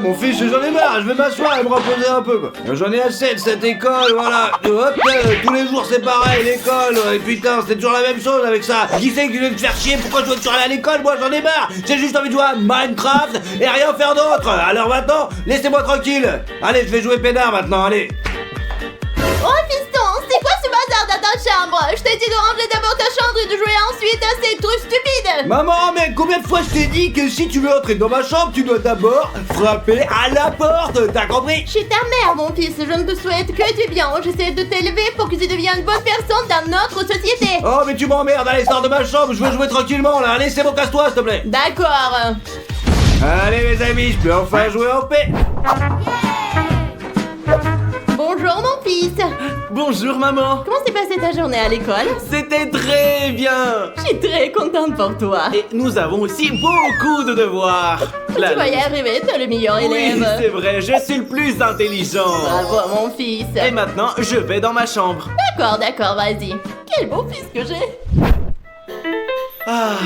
mon fils, j'en ai marre, je vais m'asseoir et me reposer un peu, quoi. J'en ai assez de cette école, voilà. Hop, tous les jours c'est pareil, l'école, et putain, c'est toujours la même chose avec ça. Qui c'est qui veut me faire chier? Pourquoi je dois toujours aller à l'école? Moi, j'en ai marre. J'ai juste envie de jouer à Minecraft et rien faire d'autre. Alors maintenant, laissez-moi tranquille. Allez, je vais jouer peinard maintenant, allez. Oh fiston, c'est quoi ce bazar dans ta chambre? Je t'ai dit de ranger d'abord ta chambre et de jouer ensuite à ces trucs stupides. Maman, mais combien de fois je t'ai dit que si tu veux entrer dans ma chambre, tu dois d'abord frapper à la porte, t'as compris? Je suis ta mère, mon fils, je ne te souhaite que du bien. J'essaie de t'élever pour que tu deviennes une bonne personne dans notre société. Oh, mais tu m'emmerdes, allez, sors de ma chambre, je veux jouer tranquillement là, allez, c'est bon, casse-toi, s'il te plaît. D'accord. Allez, mes amis, je peux enfin jouer en paix. Bonjour, mon fils. Bonjour maman. Comment s'est passée ta journée à l'école? C'était très bien. Je suis très contente pour toi. Et nous avons aussi beaucoup de devoirs. Tu vas y arriver, t'es le meilleur Oui, élève. c'est vrai, je suis le plus intelligent. Bravo, mon fils. Et maintenant, je vais dans ma chambre. D'accord, vas-y. Quel beau fils que j'ai. Ah,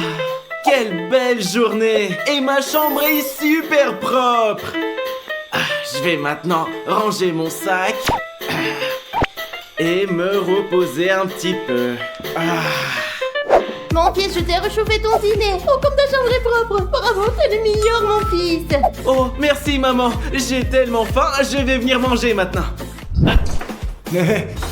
quelle belle journée. Et ma chambre est super propre. Ah, je vais maintenant ranger mon sac et me reposer un petit peu. Ah. Mon fils, je t'ai réchauffé ton dîner. Oh, comme ta chambre est propre. Bravo, t'es le meilleur, mon fils. Oh, merci maman. J'ai tellement faim, je vais venir manger maintenant.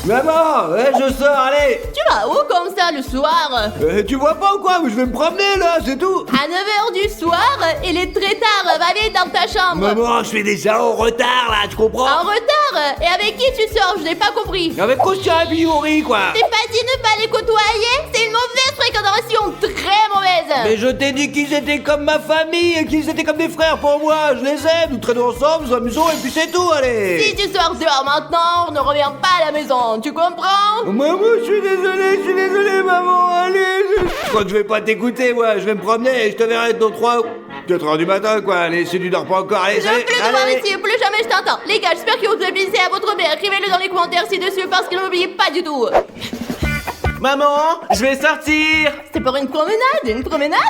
Maman, ouais, je sors, allez. Tu vas où comme ça le soir? Tu vois pas ou quoi? Je vais me promener là, c'est tout. À 9h du soir, il est très tard. Va vite dans ta chambre. Maman, je suis déjà en retard là, tu comprends? En retard? Et avec qui tu sors? Je n'ai pas compris. Avec Kostya et Biori, quoi. T'es pas dit ne pas les côtoyer? C'est une mauvaise fréquentation, très mauvaise. Mais je t'ai dit qu'ils étaient comme ma famille et qu'ils étaient comme des frères pour moi. Je les aime, nous traînons ensemble, nous amusons et puis c'est tout, allez. Si tu sors dehors maintenant, on ne revient pas à la maison, tu comprends? Maman, je suis désolé, maman, allez. Je crois que je vais pas t'écouter, moi. Je vais me promener et je te verrai dans 3 ou 4 heures du matin, quoi. Allez, si tu dors pas encore, allez, Je veux plus te voir allez. ici, plus jamais je t'entends. Les gars, j'espère que vous avez blessé à votre mère. Écrivez-le dans les commentaires ci-dessus parce que n'oubliez pas du tout. Maman, je vais sortir. C'est pour une promenade, une promenade?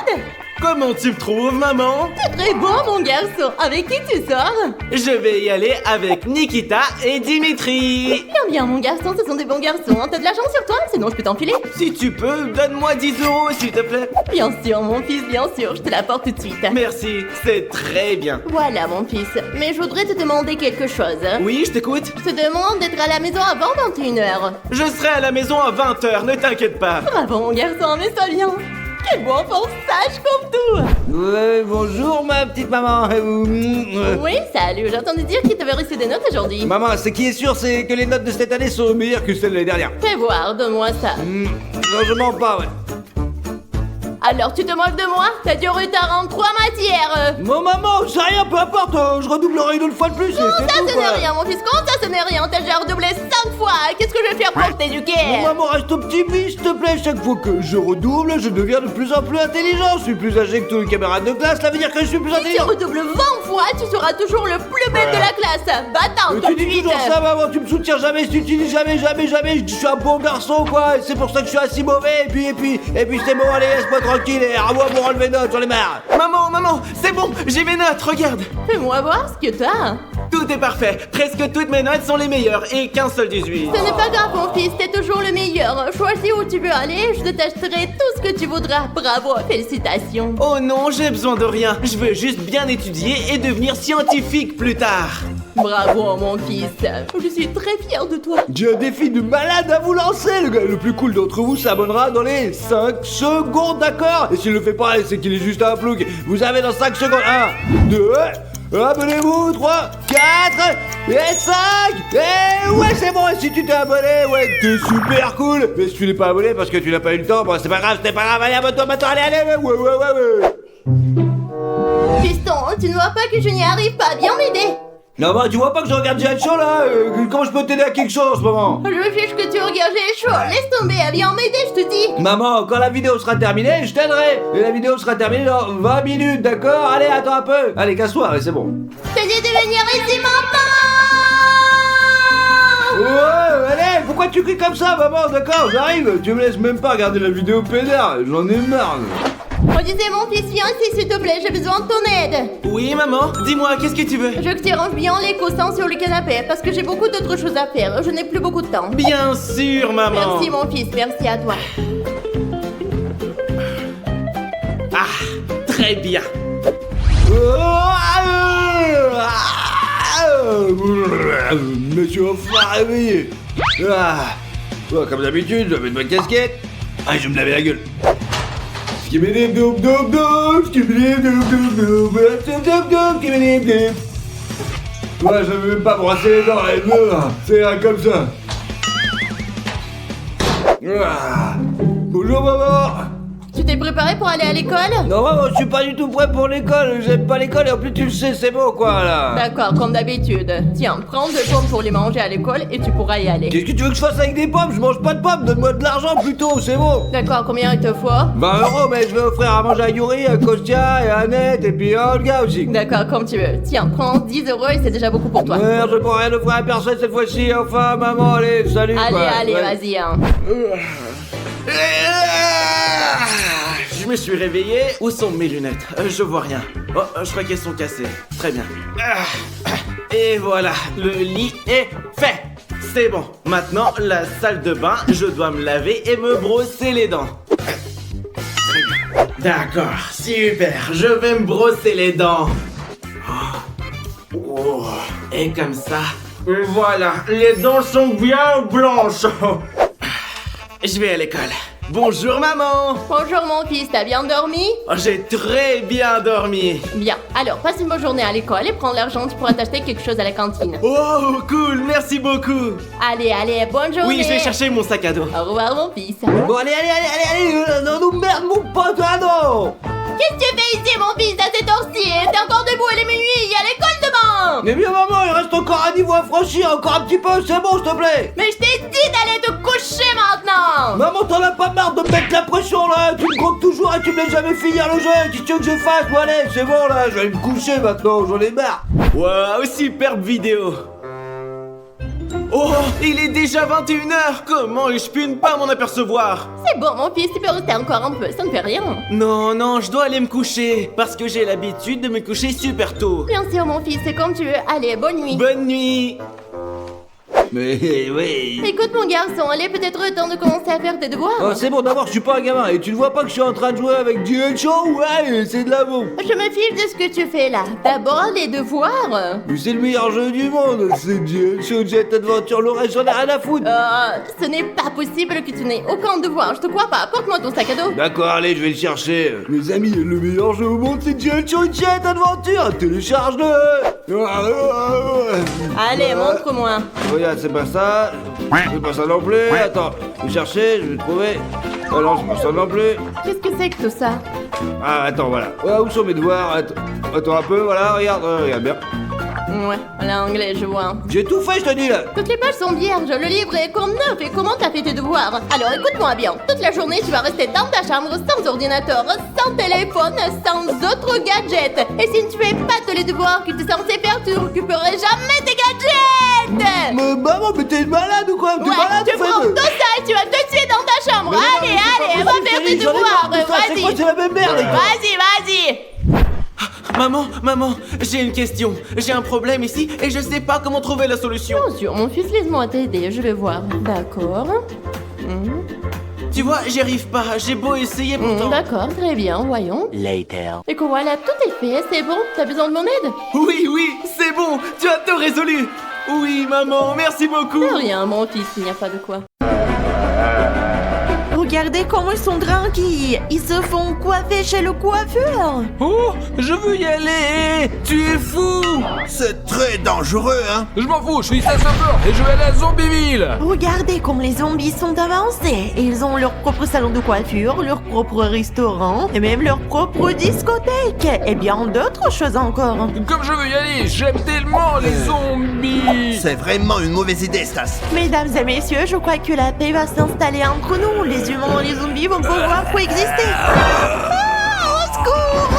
Comment tu me trouves, maman? C'est très beau, mon garçon. Avec qui tu sors? Je vais y aller avec Nikita et Dimitri. Bien, mon garçon, ce sont des bons garçons. T'as de l'argent sur toi? Sinon, je peux t'enfiler. Si tu peux, donne-moi 10 € s'il te plaît. Bien sûr, mon fils, bien sûr. Je te l'apporte tout de suite. Merci, c'est très bien. Voilà, mon fils. Mais je voudrais te demander quelque chose. Oui, je t'écoute. Je te demande d'être à la maison avant 21h. Je serai à la maison à 20h, ne t'inquiète pas. Bravo, mon garçon, mais ça bien. Quel bon enfant sage comme tout. Ouais, bonjour, ma petite maman. Oui, salut. J'ai entendu dire qu'il t'avait reçu des notes aujourd'hui. Maman, ce qui est sûr, c'est que les notes de cette année sont meilleures que celles de l'année dernière. Fais voir, donne-moi ça. Non, je mens pas, ouais. Alors, tu te moques de moi? T'as du retard en 3 matières. Mon maman, c'est rien, peu importe, je redoublerai une autre fois de plus. Comment c'est ça, tout, ce quoi. n'est rien, mon fils? Comment ça, ce n'est rien? T'as déjà redoublé 5 fois. Qu'est-ce que je vais faire pour t'éduquer? Mon maman, reste optimiste, s'il te plaît. Chaque fois que je redouble, je deviens de plus en plus intelligent. Je suis plus âgé que tous les camarades de classe, ça veut dire que je suis plus Si tu intelligent. redoubles 20 fois, tu seras toujours le plus bête de la classe. Va-t'en, Mais tout tu de dis suite. toujours ça, maman, tu me soutiens jamais, tu dis jamais, je suis un bon garçon, quoi, et c'est pour ça que je suis assez mauvais, et puis c'est bon, allez, laisse-moi tranquille, et à moi pour enlever notes, j'en ai marre. Maman, c'est bon, j'ai mes notes, regarde. Fais-moi voir ce que t'as. Tout est parfait, presque toutes mes notes sont les meilleures, et qu'un seul 18. Ce n'est pas grave, mon fils, t'es toujours le meilleur. Choisis où tu veux aller, je t'achèterai tout ce que tu voudras. Bravo, félicitations. Oh non, j'ai besoin de rien, je veux juste bien étudier et devenir scientifique plus tard. Bravo, mon fils. Je suis très fière de toi. J'ai un défi de malade à vous lancer, le gars le plus cool d'entre vous s'abonnera dans les 5 secondes, d'accord? Et s'il le fait pas, c'est qu'il est juste un plouc. Vous avez dans 5 secondes 1, 2, abonnez-vous, 3, 4 et 5. Et ouais, c'est bon, et si tu t'es abonné, ouais, t'es super cool. Mais si tu n'es pas abonné parce que tu n'as pas eu le temps, bon, c'est pas grave, allez, abonne-toi maintenant, allez, ouais. Fiston, tu ne vois pas que je n'y arrive pas. Viens m'aider. Non, bah, tu vois pas que je regarde G.I. Joe là? Comment je peux t'aider à quelque chose en ce moment? Je me fiche que tu regardes les choses. Laisse tomber, viens m'aider, je te dis. Maman, quand la vidéo sera terminée, je t'aiderai. Et la vidéo sera terminée dans 20 minutes, d'accord? Allez, attends un peu. Allez, casse-toi, allez, c'est bon. Je te dis de venir ici maintenant. Ouais, allez, pourquoi tu cries comme ça, maman? D'accord, j'arrive. Tu me laisses même pas regarder la vidéo pédard. J'en ai marre. On disait mon fils, viens ici s'il te plaît, j'ai besoin de ton aide. Oui, maman, dis-moi, qu'est-ce que tu veux? Je veux que tu ranges bien les coussins sur le canapé parce que j'ai beaucoup d'autres choses à faire. Je n'ai plus beaucoup de temps. Bien sûr, maman. Merci mon fils, merci à toi. Ah, très bien. Me suis enfin réveillé. Comme d'habitude, je vais mettre ma casquette. Ah, je vais me laver la gueule. Skibidim doum doum doum, skibidim doum doum doum, doum doum doum, skibidim doum. Ouais, je vais même pas brosser les dents, c'est comme ça. Bonjour maman. Tu t'es préparé pour aller à l'école? Non maman, je suis pas du tout prêt pour l'école, j'aime pas l'école et en plus tu le sais, c'est bon quoi là. D'accord, comme d'habitude. Tiens, prends 2 pommes pour les manger à l'école et tu pourras y aller. Qu'est-ce que tu veux que je fasse avec des pommes? Je mange pas de pommes, donne-moi de l'argent plutôt, c'est bon. D'accord, combien il te faut? 20 €, mais je vais offrir à manger à Yuri, à Kostya et à Annette et puis à Olga aussi. D'accord, comme tu veux. Tiens, prends 10 € et c'est déjà beaucoup pour toi. Merde, je pourrais rien offrir à personne cette fois-ci, enfin maman, allez, salut Allez, quoi. allez, Ouais. vas-y, hein. Je me suis réveillé. Où sont mes lunettes? Je vois rien. Oh, je crois qu'elles sont cassées. Très bien. Et voilà, le lit est fait. C'est bon. Maintenant, la salle de bain, je dois me laver et me brosser les dents. D'accord, super. Je vais me brosser les dents. Oh. Et comme ça, voilà, les dents sont bien blanches. Je vais à l'école. Bonjour maman. Bonjour mon fils, t'as bien dormi? Oh, j'ai très bien dormi. Bien, alors passe une bonne journée à l'école et prends l'argent, tu pourras t'acheter quelque chose à la cantine. Oh, cool, merci beaucoup. Allez, allez, bonne journée. Oui, je vais chercher mon sac à dos. Au revoir mon fils. Bon, allez, non nous merde mon pote, ah non. Qu'est-ce que tu fais ici mon fils à cette heure-ci? T'es encore debout, il est minuit, il y a l'école demain. Mais bien maman, il reste encore un niveau à franchir, encore un petit peu, c'est bon s'il te plaît. Mais je t'ai dit d'aller te coucher maintenant. Maman, t'en as pas marre de me mettre la pression là, tu me comptes toujours et tu me laisses jamais finir le jeu, qu'est-ce que tu veux que je fasse? Bon allez, c'est bon là, je vais aller me coucher maintenant, j'en ai marre. Waouh, superbe vidéo. Oh, il est déjà 21h. Comment ai-je pu ne pas m'en apercevoir? C'est bon mon fils, tu peux rester encore un peu, ça ne fait rien. Non, non, je dois aller me coucher. Parce que j'ai l'habitude de me coucher super tôt. Bien sûr mon fils, c'est comme tu veux. Allez, bonne nuit. Bonne nuit. Mais oui. Écoute mon garçon, il est peut-être temps de commencer à faire tes devoirs. Oh, c'est bon, d'abord, je suis pas un gamin et tu ne vois pas que je suis en train de jouer avec Diego? Ouais, c'est de la bombe. Je me fiche de ce que tu fais là. D'abord les devoirs. Mais c'est le meilleur jeu du monde, c'est Diego Jet Adventure, le reste j'en ai rien à foutre. Ce n'est pas possible que tu n'aies aucun devoir, je te crois pas. Porte-moi ton sac à dos. D'accord, allez, je vais le chercher. Les amis, le meilleur jeu au monde, c'est Diego Jet Adventure. Télécharge-le. Allez, montre-moi. Regarde, c'est pas ça. C'est pas ça non plus. Attends, je vais chercher, je vais trouver. Ah non, c'est pas ça non plus. Qu'est-ce que c'est que tout ça? Ah, attends, voilà. Où sont mes devoirs? Attends un peu, voilà, regarde, regarde bien. Ouais, l'anglais, je vois. J'ai tout fait, je te dis là. Toutes les pages sont vierges, le livre est comme neuf. Et comment t'as fait tes devoirs? Alors écoute-moi bien. Toute la journée, tu vas rester dans ta chambre sans ordinateur, sans téléphone, sans autres gadgets. Et si tu fais pas tous les devoirs que tu es censé faire, tu ne récupéreras jamais tes gadgets. Mais maman, mais t'es malade ou quoi? T'es Ouais, malade, tu prends tout ça et tu vas te tuer dans ta chambre. Allez, va faire tes devoirs. C'est quoi, Vas-y. c'est la même merde. Vas-y. Maman, j'ai une question. J'ai un problème ici et je sais pas comment trouver la solution. Bien sûr, mon fils, laisse-moi t'aider, je vais voir. D'accord. Tu vois, j'y arrive pas. J'ai beau essayer pourtant. D'accord, très bien, voyons. Later. Et que voilà, tout est fait, c'est bon. T'as besoin de mon aide? Oui, c'est bon. Tu as tout résolu. Oui, maman, merci beaucoup. De rien, mon fils, il n'y a pas de quoi. Regardez comment ils sont tranquilles. Ils se font coiffer chez le coiffeur. Oh, je veux y aller. Tu es fou. C'est très dangereux, hein. Je m'en fous, je suis sapeur et je vais aller à Zombieville. Regardez comme les zombies sont avancés. Ils ont leur propre salon de coiffure, leur propre restaurant et même leur propre discothèque. Et bien d'autres choses encore. Comme je veux y aller, j'aime tellement les zombies. C'est vraiment une mauvaise idée, Stas. Mesdames et messieurs, je crois que la paix va s'installer entre nous. Les humains et les zombies vont pouvoir coexister. Au secours!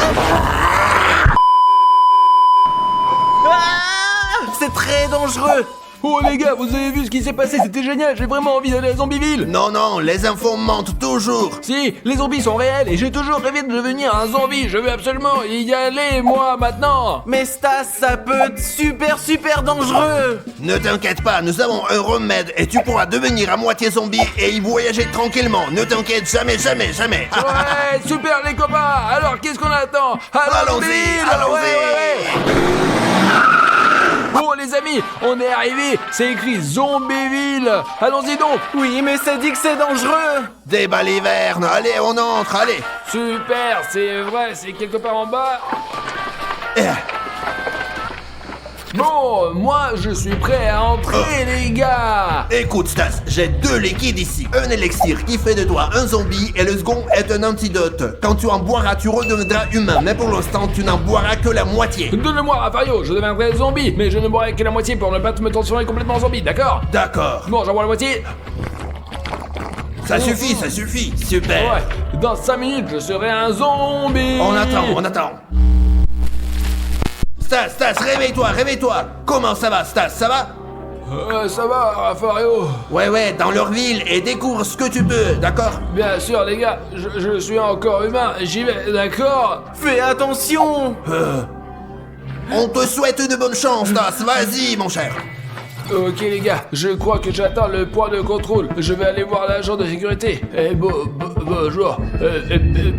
C'est très dangereux. Oh les gars, vous avez vu ce qui s'est passé, c'était génial, j'ai vraiment envie d'aller à Zombieville. Non, non, les infos mentent toujours. Si, les zombies sont réels et j'ai toujours rêvé de devenir un zombie, je veux absolument y aller, moi, maintenant. Mais Stas, ça peut être super dangereux. Ne t'inquiète pas, nous avons un remède et tu pourras devenir à moitié zombie et y voyager tranquillement. Ne t'inquiète jamais. Ouais, super les copains, alors qu'est-ce qu'on attend? Allons-y. Oh les amis, on est arrivé, c'est écrit Zombieville. Allons-y donc. Oui, mais ça dit que c'est dangereux. Des balivernes, allez, on entre, allez. Super, c'est vrai, c'est quelque part en bas. Bon, moi je suis prêt à entrer les gars. Écoute Stas, j'ai 2 liquides ici. Un élixir qui fait de toi un zombie et le second est un antidote. Quand tu en boiras, tu redeviendras humain, mais pour l'instant, tu n'en boiras que la moitié. Donne-le-moi Rafario, je deviendrai zombie, mais je ne boirai que la moitié pour ne pas me transformer complètement en zombie, d'accord? D'accord. Bon, j'en bois la moitié. Ça suffit. Super. Ouais, dans 5 minutes je serai un zombie. On attend. Stas, réveille-toi. Comment ça va, Stas, ça va? Ça va Rafario? Ouais, dans leur ville et découvre ce que tu peux, d'accord? Bien sûr les gars, je suis encore humain, j'y vais, d'accord? Fais attention. On te souhaite de bonne chance, Stas, vas-y, mon cher. Ok les gars, je crois que j'atteins le point de contrôle. Je vais aller voir l'agent de sécurité. Bonjour.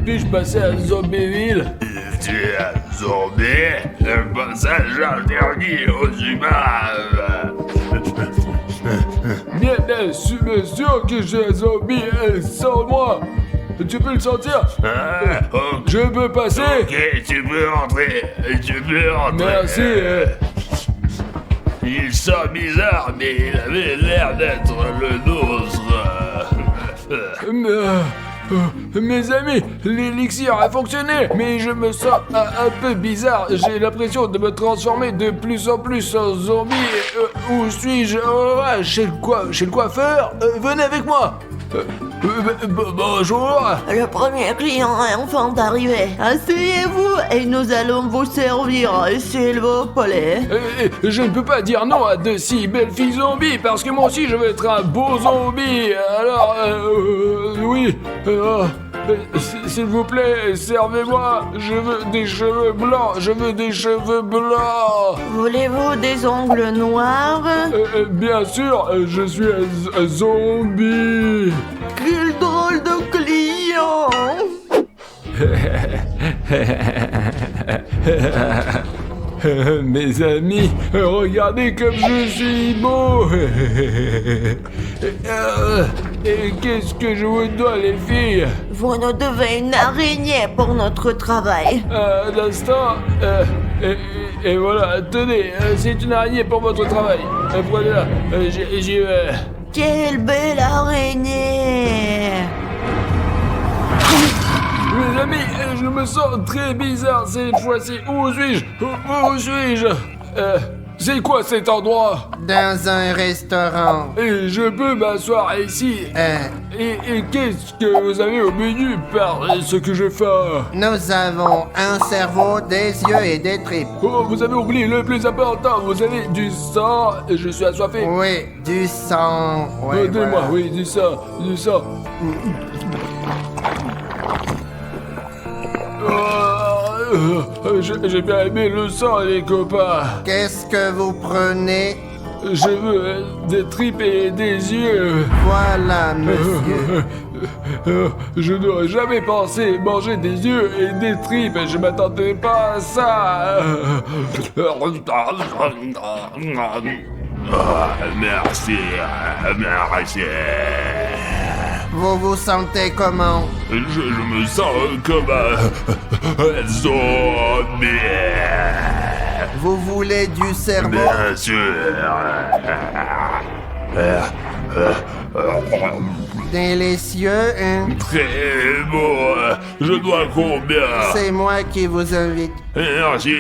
Puis-je passer à Zombieville? Tu es un zombie, le passage interdit aux humains. Bien sûr que je suis un zombie, sans moi. Tu peux le sentir? Ok, Je peux passer? tu peux rentrer. Merci. Il sent bizarre, mais il avait l'air d'être le nôtre. Mes amis, l'élixir a fonctionné, mais je me sens un peu bizarre. J'ai l'impression de me transformer de plus en plus en zombie. Où suis-je? Chez le coiffeur? Venez avec moi. Bonjour. Le premier client est enfin arrivé. Asseyez-vous et nous allons vous servir, s'il vous plaît. Je ne peux pas dire non à de si belles filles zombies parce que moi aussi je veux être un beau zombie. Alors, oui. S'il vous plaît, servez-moi. Je veux des cheveux blancs. Voulez-vous des ongles noirs? Bien sûr, je suis un zombie. Quel drôle de client! Mes amis, regardez comme je suis beau. Et qu'est-ce que je vous dois, les filles? Vous nous devez une araignée pour notre travail. Un instant. Et voilà, tenez, c'est une araignée pour votre travail. Prenez-la, j'y vais. Quelle belle araignée! Mes amis, je me sens très bizarre cette fois-ci. Où suis-je? C'est quoi cet endroit? Dans un restaurant. Et je peux m'asseoir ici. Et qu'est-ce que vous avez au menu par ce que je fais? Nous avons un cerveau, des yeux et des tripes. Oh, vous avez oublié le plus important. Vous avez du sang. Et je suis assoiffé. Oui, du sang. Ouais, Donnez-moi, voilà. oui, du sang. J'ai bien aimé le sang, les copains. Qu'est-ce que vous prenez? Je veux des tripes et des yeux. Voilà, monsieur. Je n'aurais jamais pensé manger des yeux et des tripes. Je m'attendais pas à ça. Merci. Vous vous sentez comment? Je me sens comme un zombie. Vous voulez du cerveau? Bien sûr. Délicieux, hein? Très beau. Je dois combien? C'est moi qui vous invite. Merci.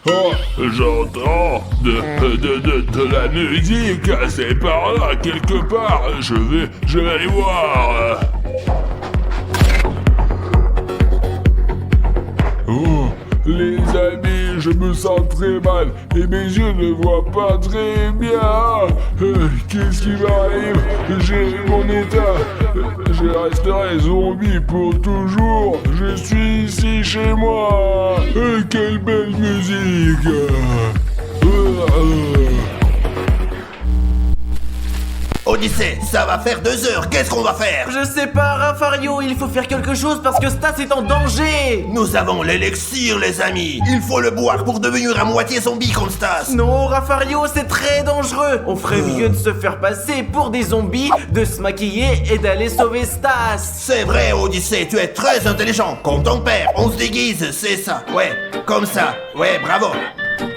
Oh, j'entends de la musique. C'est par là, quelque part. Je vais aller voir. Oh, les amis, je je me sens très mal et mes yeux ne voient pas très bien. Qu'est-ce qui m'arrive? J'ai mon état. Je resterai zombie pour toujours. Je suis ici chez moi. Quelle belle musique. Odyssée, ça va faire 2 heures, qu'est-ce qu'on va faire? Je sais pas, Raffario, il faut faire quelque chose parce que Stas est en danger. Nous avons l'élixir, les amis. Il faut le boire pour devenir à moitié zombie comme Stas. Non, Raffario, c'est très dangereux. On ferait mieux de se faire passer pour des zombies, de se maquiller et d'aller sauver Stas. C'est vrai, Odyssée, tu es très intelligent. Comme ton père, on se déguise, c'est ça. Ouais, comme ça. Ouais, bravo.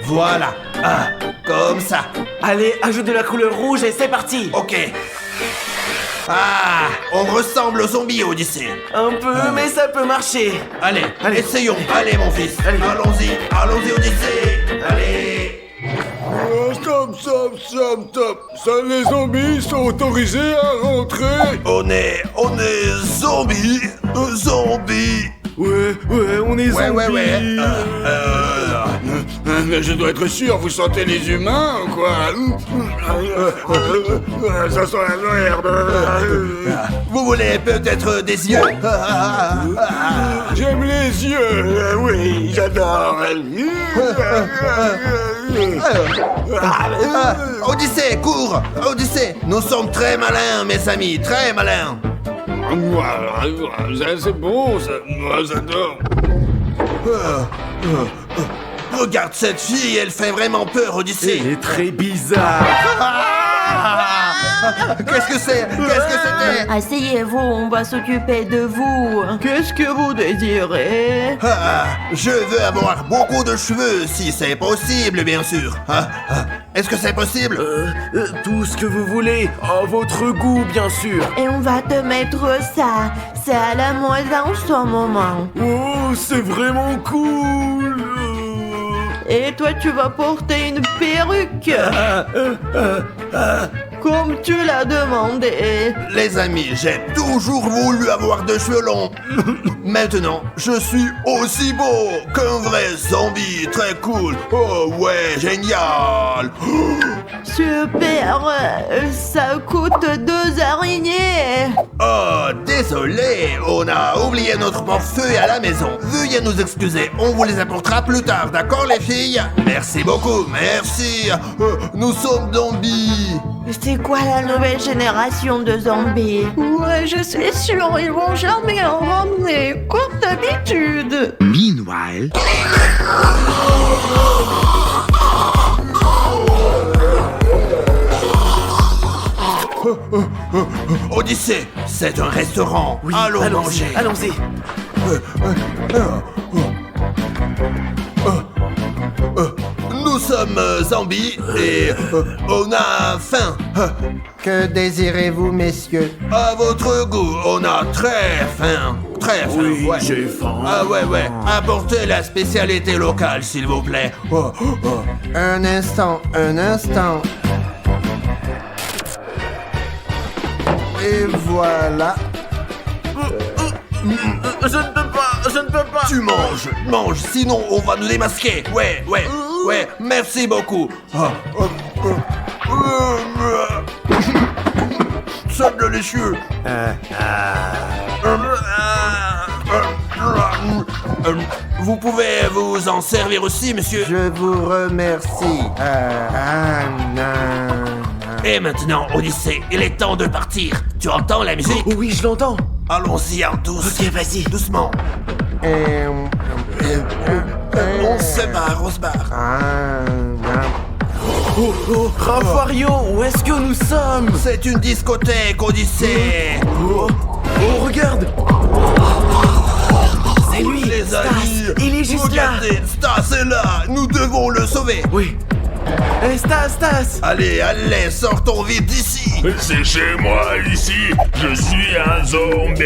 Voilà. Ah, comme ça. Allez, ajoute de la couleur rouge et c'est parti. Ok. Ah, on ressemble aux zombies, Odyssée. Un peu, mais ça peut marcher. Allez, Allez. essayons. Allez, mon fils. Allez. Allons-y, Odyssée. Allez. Stop. Seuls les zombies sont autorisés à rentrer. On est zombies. Zombies. Ouais, on est zombies. Ouais. Mais je dois être sûr, vous sentez les humains ou quoi? Ça sent la merde. Vous voulez peut-être des yeux? J'aime les yeux, oui, j'adore. Odyssée, cours! Odyssée, nous sommes très malins, mes amis, très malins. C'est bon, ça. Moi, j'adore. Regarde cette fille, elle fait vraiment peur, Odyssée. Il est très bizarre. Qu'est-ce que c'est? Qu'est-ce que c'était? Asseyez-vous, on va s'occuper de vous. Qu'est-ce que vous désirez? Je veux avoir beaucoup de cheveux, si c'est possible, bien sûr. Est-ce que c'est possible? Tout ce que vous voulez, à votre goût, bien sûr. Et on va te mettre ça. C'est à la mode en ce moment. Oh, c'est vraiment cool. Et toi, tu vas porter une perruque. Comme tu l'as demandé. Les amis, j'ai toujours voulu avoir des cheveux longs. Maintenant, je suis aussi beau qu'un vrai zombie. Très cool. Oh ouais, génial. Super. Ça coûte 2 araignées. Oh, désolé, on a oublié notre portefeuille à la maison. Veuillez nous excuser, on vous les apportera plus tard, d'accord les filles? Merci beaucoup, merci. Nous sommes zombies. C'est quoi la nouvelle génération de zombies? Ouais, je suis sûre, ils vont jamais en ramener, comme d'habitude. Meanwhile, Odyssée, c'est un restaurant. Oui, Allons manger. Allons-y. Nous sommes zombies et on a faim. Que désirez-vous, messieurs? À votre goût, on a très faim. Très faim, Oui, ouais. j'ai faim. Ah ouais. Apportez la spécialité locale, s'il vous plaît. Un instant. Et voilà. Je ne peux pas. Tu manges, sinon on va nous démasquer. Ouais, merci beaucoup. C'est délicieux. Vous pouvez vous en servir aussi, monsieur. Je vous remercie. Et maintenant, Odyssée, il est temps de partir. Tu entends la musique? Oui, je l'entends. Allons-y en douce. Ok, vas-y. Doucement. On se barre. Oh, Raffario, où est-ce que nous sommes? C'est une discothèque, Odyssée. Oh, regarde. C'est lui. Les Stas. amis, Il est juste regardez, Stas est là. Nous devons le sauver. Oui. Hey, Stas. Allez, sortons vite d'ici. C'est chez moi ici, je suis un zombie.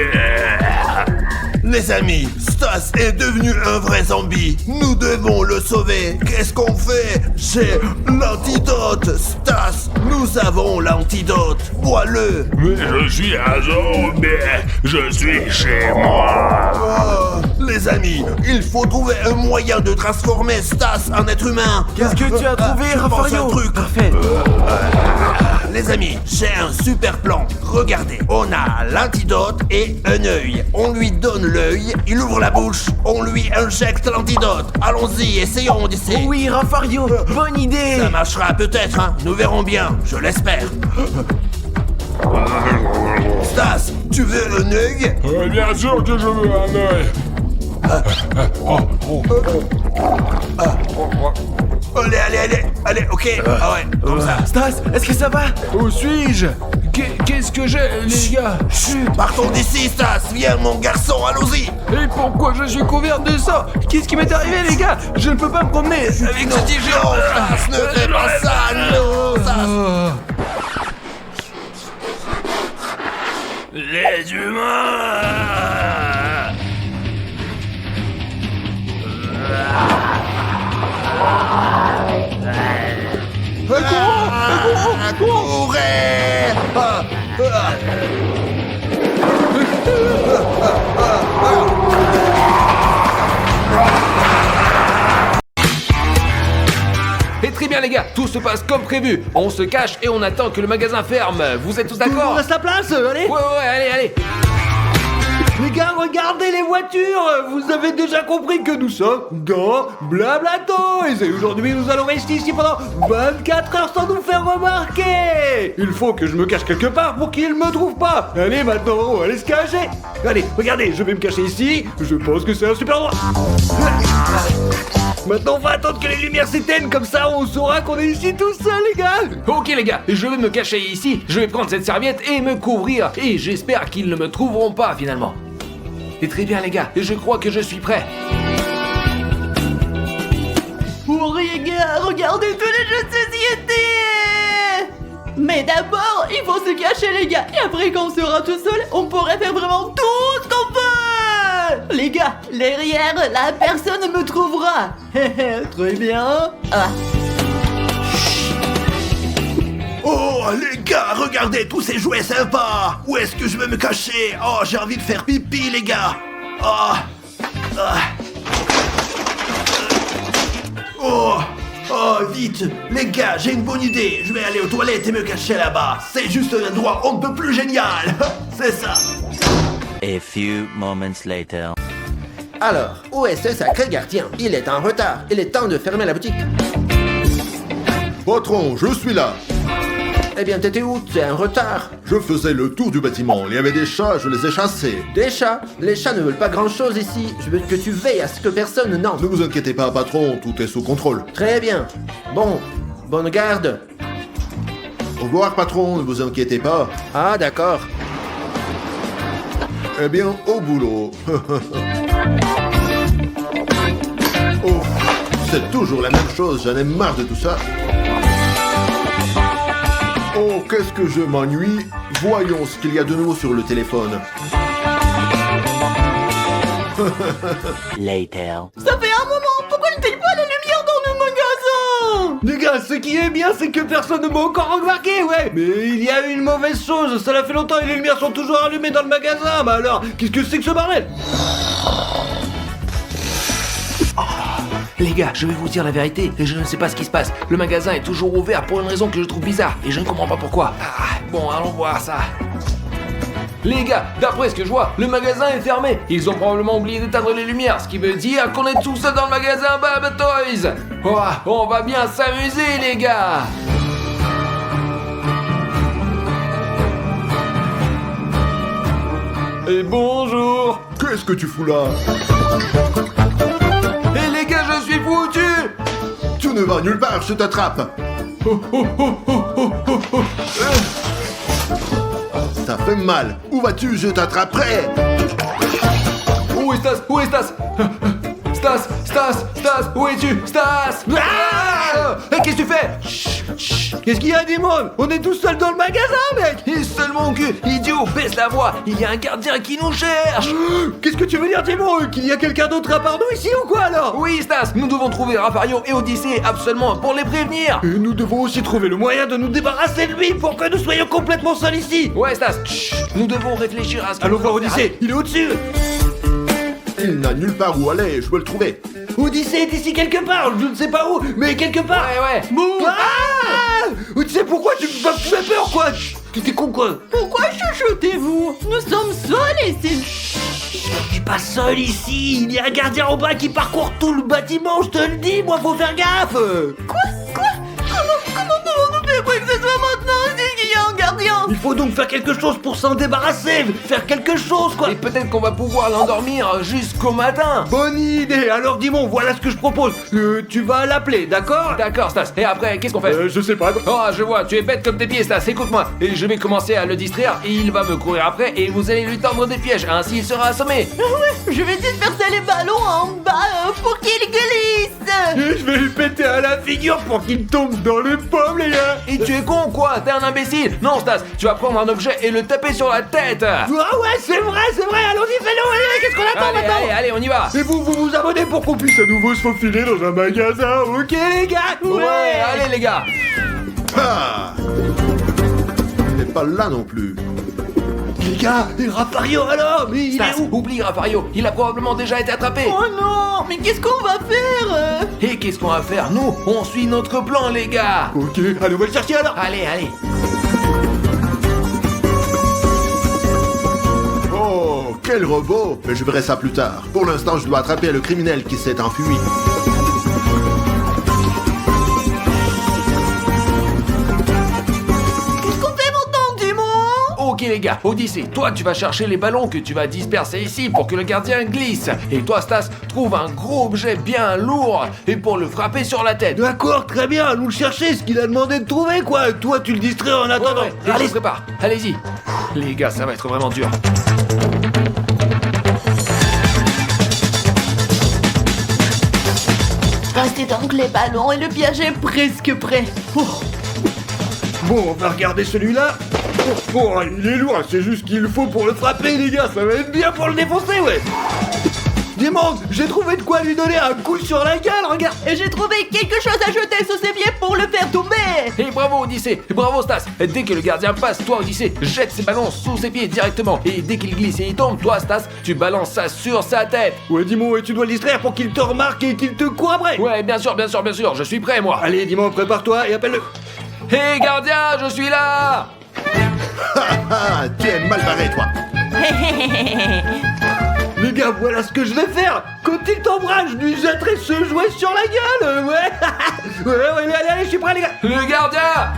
Les amis, Stas est devenu un vrai zombie. Nous devons le sauver. Qu'est-ce qu'on fait? J'ai l'antidote. Stas, nous avons l'antidote. Bois-le. Mais je suis un zombie, je suis chez moi. Les amis, il faut trouver un moyen de transformer Stas en être humain. Qu'est-ce que tu as trouvé, Je pense Raffario? un truc. Parfait. Les amis, j'ai un super plan. Regardez, on a l'antidote et un œil. On lui donne l'œil, il ouvre la bouche, on lui injecte l'antidote. Allons-y, essayons, Odyssée. Oui, Raffario, bonne idée. Ça marchera peut-être, hein. Nous verrons bien, je l'espère. Stas, tu veux un œil? Bien sûr que je veux un œil. Allez, ok. Ah ouais, comme ça. Stas, est-ce que ça va? Où suis-je? Qu'est-ce que j'ai, les gars? Partons d'ici, Stas. Viens, mon garçon, allons-y. Et pourquoi je suis couvert de sang? Qu'est-ce qui m'est arrivé, les gars? Je ne peux pas me promener avec ce tigre. Non, Stas, ne fais pas ça, non, Stas. Les humains! Courez! Et très bien, les gars, tout se passe comme prévu. On se cache et on attend que le magasin ferme. Vous êtes tous Tout le monde d'accord? reste à place, allez! Ouais, allez. Les gars, regardez les voitures! Vous avez déjà compris que nous sommes dans Blablatoys! Et aujourd'hui, nous allons rester ici pendant 24 heures sans nous faire remarquer! Il faut que je me cache quelque part pour qu'ils ne me trouvent pas! Allez, maintenant, on va aller se cacher! Allez, regardez, je vais me cacher ici. Je pense que c'est un super endroit! Maintenant, on va attendre que les lumières s'éteignent, comme ça, on saura qu'on est ici tout seul, les gars! Ok, les gars, je vais me cacher ici. Je vais prendre cette serviette et me couvrir. Et j'espère qu'ils ne me trouveront pas, finalement. Et très bien, les gars, je crois que je suis prêt. Oh, les gars, regardez tous les jeux de société! Mais d'abord, il faut se cacher, les gars. Et après, quand on sera tout seul, on pourrait faire vraiment tout ce qu'on peut! Les gars, derrière, la personne me trouvera. Très bien. Ah. Oh, les gars, regardez tous ces jouets sympas. Où est-ce que je vais me cacher? Oh, j'ai envie de faire pipi, les gars. Oh, vite. Les gars, j'ai une bonne idée. Je vais aller aux toilettes et me cacher là-bas. C'est juste un endroit on ne peut plus génial. C'est ça. A few moments later. Alors, où est ce sacré gardien? Il est en retard. Il est temps de fermer la boutique. Patron, je suis là. Eh bien, t'étais où? C'est un retard. Je faisais le tour du bâtiment. Il y avait des chats, je les ai chassés. Des chats? Les chats ne veulent pas grand-chose ici. Je veux que tu veilles à ce que personne n'entre. Ne vous inquiétez pas, patron, tout est sous contrôle. Très bien. Bon, bonne garde. Au revoir, patron, ne vous inquiétez pas. Ah, d'accord. Eh bien, au boulot. Oh, c'est toujours la même chose, j'en ai marre de tout ça. Oh, qu'est-ce que je m'ennuie. Voyons ce qu'il y a de nouveau sur le téléphone. Later. Ça fait un moment. Pourquoi ne t'aille pas la lumière dans nos magasins? Les gars, ce qui est bien, c'est que personne ne m'a encore remarqué, ouais! Mais il y a une mauvaise chose, ça fait longtemps et les lumières sont toujours allumées dans le magasin, bah alors, qu'est-ce que c'est que ce bordel? Les gars, je vais vous dire la vérité, et je ne sais pas ce qui se passe. Le magasin est toujours ouvert pour une raison que je trouve bizarre, et je ne comprends pas pourquoi. Bon, allons voir ça. Les gars, d'après ce que je vois, le magasin est fermé. Ils ont probablement oublié d'éteindre les lumières, ce qui veut dire qu'on est tous dans le magasin Blablatoys. Oh, on va bien s'amuser, les gars. Et bonjour. Qu'est-ce que tu fous là? Et les gars, je suis foutu. Tu ne vas nulle part, je t'attrape. Ça fait mal. Où vas-tu? Je t'attraperai. Où est Stas? Où est Stas? Stas, où es-tu? Stas! Qu'est-ce que tu fais? Chut. Qu'est-ce qu'il y a, Dimon? On est tous seuls dans le magasin, mec! Il seul mon cul! Idiot, baisse la voix! Il y a un gardien qui nous cherche! Qu'est-ce que tu veux dire, Dimon? Qu'il y a quelqu'un d'autre à part nous ici ou quoi, alors? Oui, Stas, nous devons trouver Raffario et Odyssée absolument pour les prévenir! Et nous devons aussi trouver le moyen de nous débarrasser de lui pour que nous soyons complètement seuls ici! Ouais, Stas, chut. Nous devons réfléchir à ce que Allons voir Odyssée, il est au-dessus! Il n'a nulle part où aller, je peux le trouver. Odyssée est ici quelque part, je ne sais pas où, mais quelque part. Ouais. Ah tu sais pourquoi tu me fais peur, quoi? T'es con, quoi? Pourquoi chuchotez-vous? Nous sommes seuls ici. T'es pas seul ici, il y a un gardien en bas qui parcourt tout le bâtiment, je te le dis, moi, faut faire gaffe. Quoi? Comment pouvons-nous faire quoi que ce soit maintenant s'il y a un gardien? Il faut donc faire quelque chose pour s'en débarrasser, faire quelque chose, quoi. Et peut-être qu'on va pouvoir l'endormir jusqu'au matin. Bonne idée, alors Dimon, voilà ce que je propose. Tu vas l'appeler, d'accord? D'accord, Stas. Et après, qu'est-ce qu'on fait? Je sais pas. Oh, je vois, tu es bête comme tes pieds, Stas. Écoute-moi. Et je vais commencer à le distraire et il va me courir après et vous allez lui tendre des pièges. Ainsi, il sera assommé. Je vais disperser les ballons en bas pour qu'ils glissent. Et je vais lui péter à la figure pour qu'il tombe dans les pommes, les gars. Et tu es con, quoi? T'es un imbécile. Non, Stas, tu vas prendre un objet et le taper sur la tête. Ah ouais, c'est vrai, allons-y, fais-le, allez, qu'est-ce qu'on attend maintenant? Allez, on y va. Et vous abonnez pour qu'on puisse à nouveau se faufiler dans un magasin, ok les gars? Ouais, allez les gars. Ah, il n'est pas là non plus. Les gars, et Raffario alors? Mais il Stas, est où? oublie Raffario, il a probablement déjà été attrapé. Oh non, mais qu'est-ce qu'on va faire? Et qu'est-ce qu'on va faire? Nous, on suit notre plan, les gars. Ok, allez, on va le chercher alors. Allez. Oh, quel robot! Mais je verrai ça plus tard. Pour l'instant, je dois attraper le criminel qui s'est enfui. Qu'est-ce qu'on fait maintenant, Dimon? Ok les gars, Odyssée, toi tu vas chercher les ballons que tu vas disperser ici pour que le gardien glisse. Et toi Stas, trouve un gros objet bien lourd et pour le frapper sur la tête. D'accord, très bien, allons le chercher, ce qu'il a demandé de trouver, quoi. Toi, tu le distrais en attendant. Ouais, et je me prépare, allez-y. Les gars, ça va être vraiment dur. Restez donc les ballons et le piège est presque prêt. Bon, on va regarder celui-là. Oh, il est lourd, c'est juste qu'il faut pour le frapper, les gars. Ça va être bien pour le défoncer, ouais. Dimon, j'ai trouvé de quoi lui donner un coup sur la gueule, regarde. Et j'ai trouvé quelque chose à jeter sous ses pieds pour le faire tomber. Et bravo Odyssée, et bravo Stas. Dès que le gardien passe, toi Odyssée, jette ses ballons sous ses pieds directement. Et dès qu'il glisse et il tombe, toi Stas, tu balances ça sur sa tête. Ouais, Dimon, et tu dois le distraire pour qu'il te remarque et qu'il te court après. Ouais, bien sûr, je suis prêt moi. Allez, Dimon, prépare-toi et appelle-le. Hé gardien, je suis là. Tu es mal barré, toi. Les gars, voilà ce que je vais faire. Quand il tombera, je lui jetterai ce jouet sur la gueule. Ouais. ouais, allez, je suis prêt, les gars. Le gardien.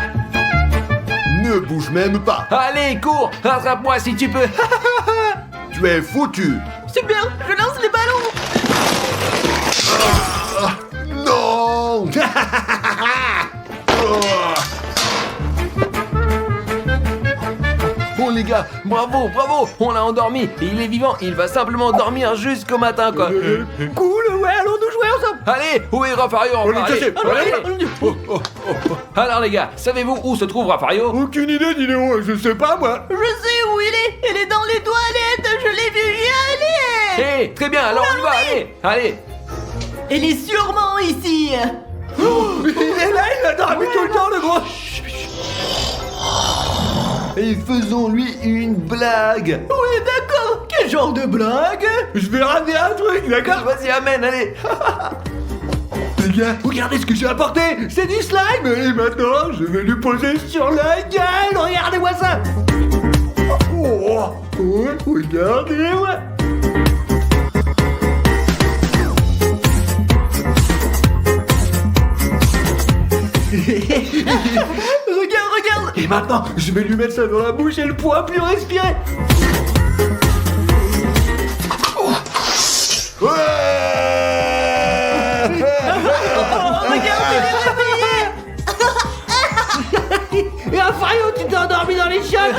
Ne bouge même pas. Allez, cours, attrape-moi si tu peux. Tu es foutu. Super, je lance les ballons. Non. Bon les gars, bravo, on l'a endormi et il est vivant, il va simplement dormir jusqu'au matin quoi. Cool, ouais, allons nous jouer ensemble. Allez, où est Raffario? Alors les gars, savez-vous où se trouve Raffario? Aucune idée, Dinéo, je sais pas moi. Je sais où il est dans les toilettes, je l'ai vu y aller. Hé, très bien, alors on y va, allez. Il est sûrement ici. Il est là, il a dormi tout le temps, le gros. Et faisons-lui une blague. Oui, d'accord. Quel genre de blague? Je vais ramener un truc, d'accord? Vas-y, amène, allez. Les gars, regardez ce que j'ai apporté. C'est du slime. Et maintenant, je vais lui poser sur la gueule. Regardez-moi ça. Oh, ouais, regardez-moi. Regarde. Et maintenant, je vais lui mettre ça dans la bouche et elle pourra plus respirer. Ouais. Regarde, il est réveillé. Et Raffario, tu t'es endormi dans les chiottes.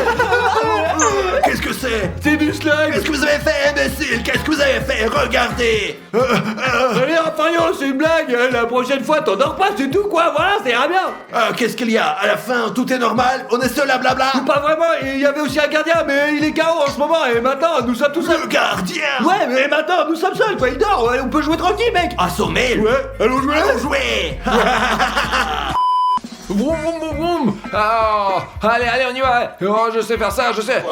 Qu'est-ce que c'est? C'est du slime. Qu'est-ce que vous avez fait, imbécile? Qu'est-ce que vous avez fait? Regardez. Allez, Raffario, c'est une blague. La prochaine fois, t'en dors pas, c'est tout, quoi. Voilà, ça ira bien. Qu'est-ce qu'il y a? À la fin, tout est normal? On est seul à blabla? Pas vraiment, il y avait aussi un gardien, mais il est KO en ce moment, et maintenant, nous sommes tous seuls. Le gardien? Ouais, mais maintenant, nous sommes seuls, quoi. Il dort, ouais, on peut jouer tranquille, mec. Assommé? Ouais, allons jouer. Allons jouer. Vroom, vroom, vroom, vroom. Oh, allez, on y va. Oh, je sais faire ça, je sais.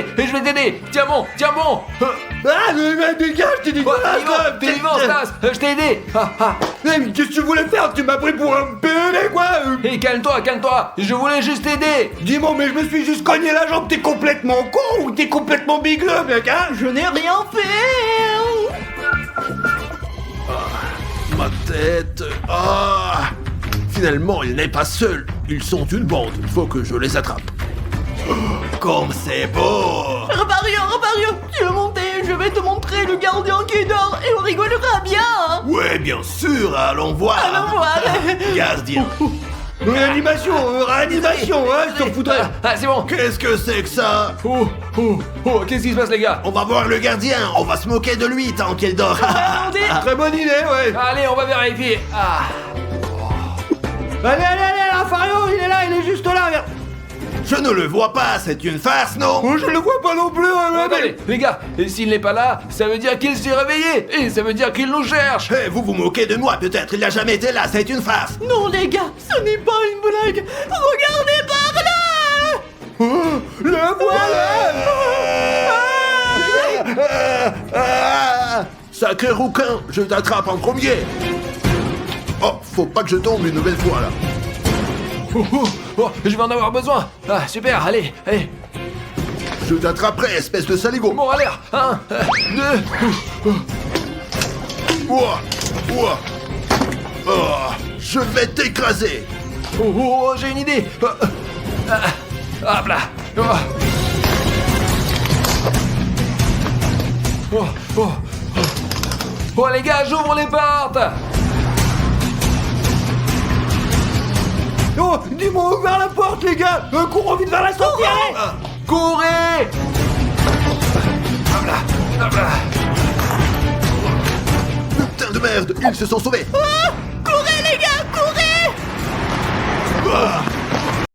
t'aider. Tiens bon. Ah, mais dégage, t'es dégueulasse, là. T'es vivant, Stas. Je t'ai aidé. Mais qu'est-ce que tu voulais faire? Tu m'as pris pour un bébé, quoi. Hé, calme-toi. Je voulais juste t'aider. Dis-moi, mais je me suis juste cogné la jambe. T'es complètement con ou t'es complètement bigleux, mec, hein? Je n'ai rien fait. Ma tête. Ah! Finalement, il n'est pas seul. Ils sont une bande. Il faut que je les attrape. Oh, comme c'est beau! Repario, tu veux monter? Je vais te montrer le gardien qui dort et on rigolera bien. Ouais, bien sûr, allons voir! Allons voir. Gardien. Réanimation, hein, je t'en foutrais. Ah, c'est bon. Qu'est-ce que c'est que ça? Oh, qu'est-ce qui se passe, les gars? On va voir le gardien, on va se moquer de lui tant qu'il dort. Très bonne idée, ouais. Allez, on va vérifier. Ah. Allez, Fario, il est là, il est juste là, regarde. Je ne le vois pas, c'est une farce, non? Oh, je le vois pas non plus, Attendez, les gars, et s'il n'est pas là, ça veut dire qu'il s'est réveillé. Et ça veut dire qu'il nous cherche. Eh, vous vous moquez de moi, peut-être, il n'a jamais été là, c'est une farce. Non les gars, ce n'est pas une blague. Regardez par là. Oh, le voilà. Sacré rouquin, je t'attrape en premier. Oh, faut pas que je tombe une nouvelle fois, là. Je vais en avoir besoin. Ah, super, allez. Je t'attraperai, espèce de saligo. Bon, à l'air. 1, 2. Ouah, ouah. Oh, je vais t'écraser. Oh, j'ai une idée. Hop là. Oh, les gars, j'ouvre les portes. Oh, dis-moi ouvert la porte, les gars. Courons vite vers la sortie, allez. Courez. Hop là. Putain de merde, ils se sont sauvés.